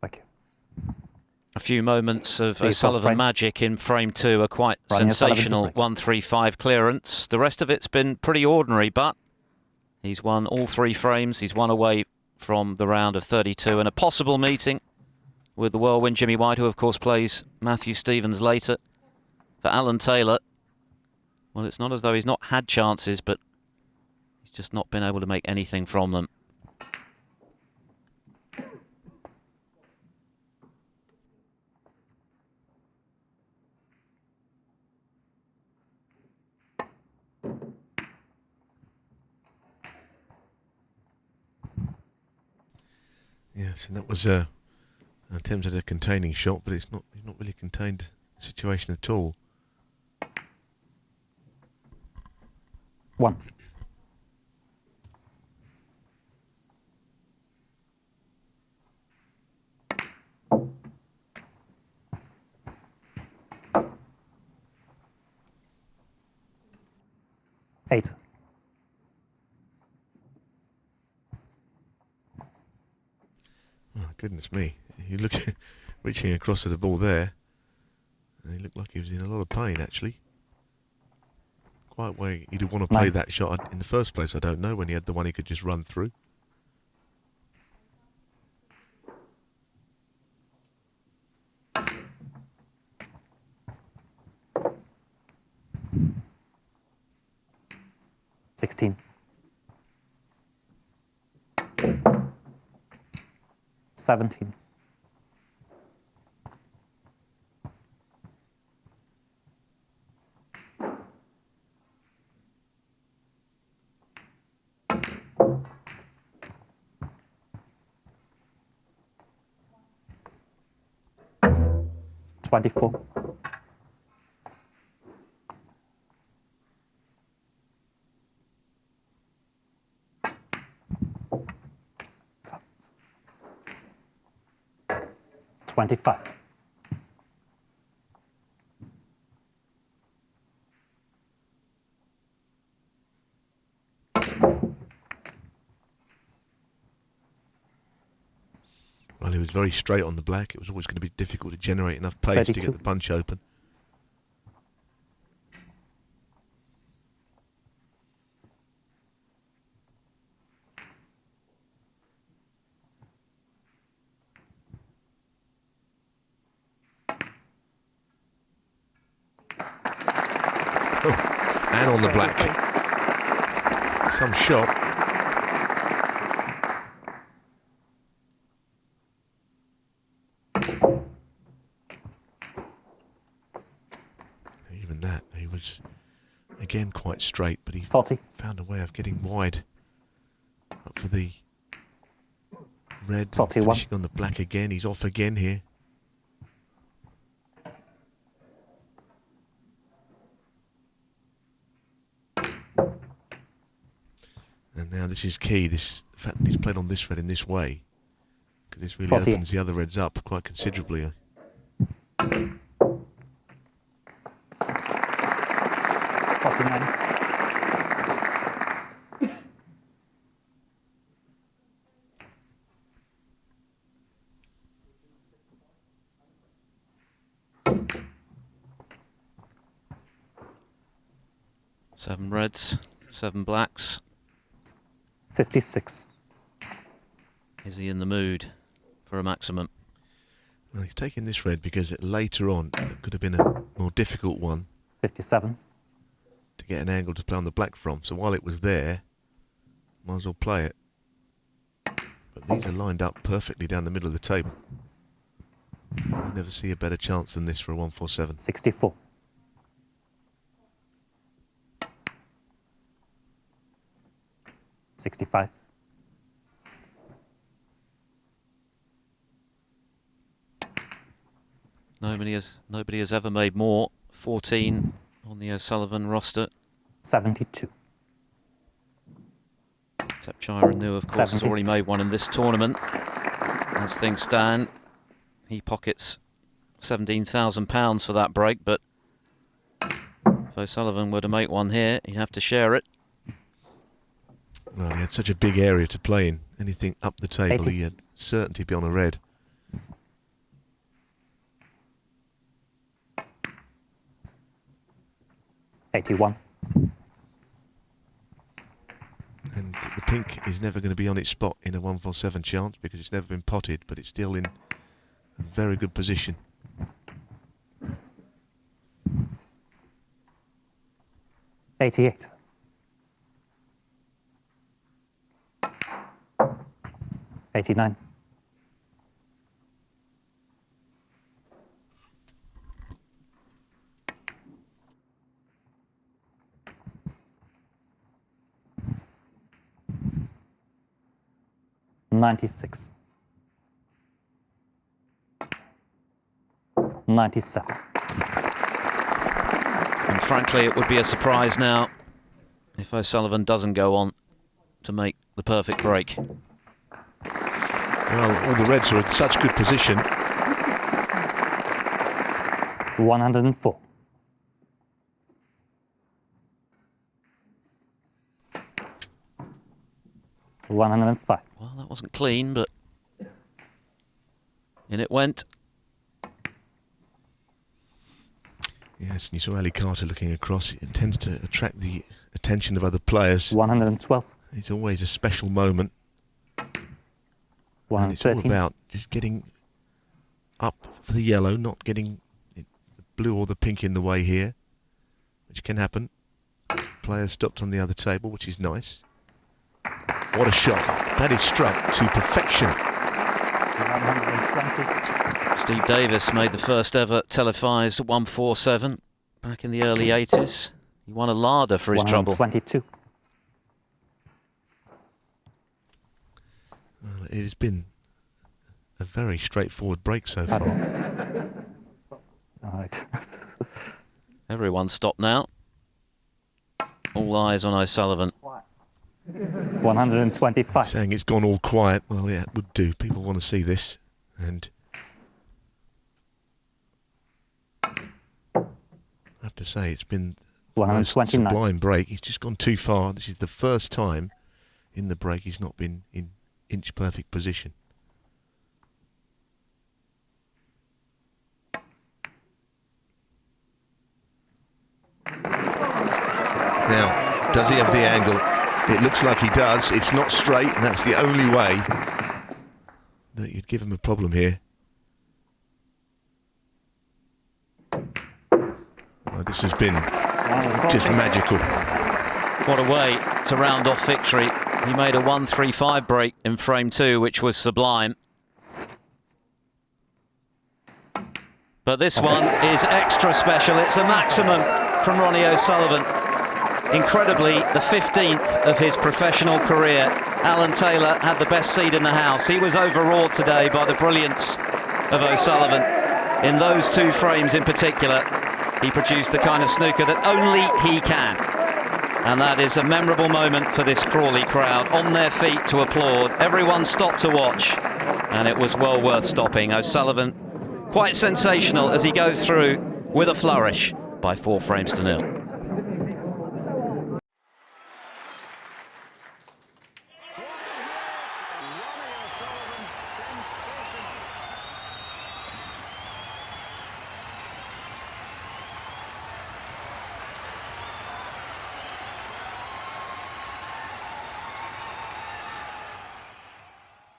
Thank you. A few moments of O'Sullivan magic in frame 2, a quite Ronnie sensational 1-3-5 clearance. The rest of it's been pretty ordinary, but he's won all 3 frames. He's one away from the round of 32 and a possible meeting with the whirlwind Jimmy White, who of course plays Matthew Stevens later. For Alan Taylor, well, it's not as though he's not had chances, but he's just not been able to make anything from them. Yes, and that was an attempt at a containing shot, but he's not really contained the situation at all. 1. Eight. Oh, goodness me. You look reaching across at the ball there, and he looked like he was in a lot of pain, actually. Quite where he'd want to play that shot in the first place, I don't know, when he had the one he could just run through. $16. 17. $24. $25. Well, he was very straight on the black. It was always going to be difficult to generate enough pace 32. to get the punch open. Oh, and on the black. Some shot. Even that, he was again quite straight, but he 40. found a way of getting wide up for the red. 41. Finishing on the black again. He's off again here. And now this is key, the fact that he's played on this red in this way, because this really 48. opens the other reds up quite considerably. 49. Seven reds, 7 blacks. 56. Is he in the mood for a maximum? Well, he's taking this red because later on it could have been a more difficult one 57. to get an angle to play on the black from. So while it was there, might as well play it. But these are lined up perfectly down the middle of the table. You'll never see a better chance than this for a 147. 64. $65. Nobody has ever made more. 14 on the O'Sullivan roster. 72. Tepchiranu, of course, has already made one in this tournament. As things stand, he pockets £17,000 for that break, but if O'Sullivan were to make one here, he'd have to share it. Well, he had such a big area to play in. Anything up the table, 80. he had certainty beyond a red. 81. And the pink is never going to be on its spot in a 147 chance because it's never been potted, but it's still in a very good position. 88. 89. 96. 97. And frankly, it would be a surprise now if O'Sullivan doesn't go on to make the perfect break. Well, all the reds are in such good position. 104. 105. Well, that wasn't clean, but in it went. Yes, and you saw Ali Carter looking across. It tends to attract the attention of other players. 112. It's always a special moment. And it's all 113. about just getting up for the yellow, not getting the blue or the pink in the way here, which can happen. Players stopped on the other table, which is nice. What a shot. That is struck to perfection. 120. Steve Davis made the first ever televised 147 back in the early 80s. He won a larder for his trouble. 122. Well, it has been a very straightforward break so far. All right. Everyone stopped now. All eyes on O'Sullivan. 125. Saying it's gone all quiet, well, yeah, it would do. People want to see this. And I have to say, it's been the most 129. sublime break. He's just gone too far. This is the first time in the break he's not been in inch perfect position. Now, does he have the angle? It looks like he does. It's not straight, and that's the only way that you'd give him a problem here. Oh, this has been just magical. What a way to round off victory. He made a 135 break in frame 2, which was sublime. But this one is extra special. It's a maximum from Ronnie O'Sullivan. Incredibly, the 15th of his professional career. Alan Taylor had the best seed in the house. He was overawed today by the brilliance of O'Sullivan. In those two frames in particular, he produced the kind of snooker that only he can. And that is a memorable moment for this Crawley crowd, on their feet to applaud. Everyone stopped to watch, and it was well worth stopping. O'Sullivan, quite sensational as he goes through with a flourish by 4 frames to 0.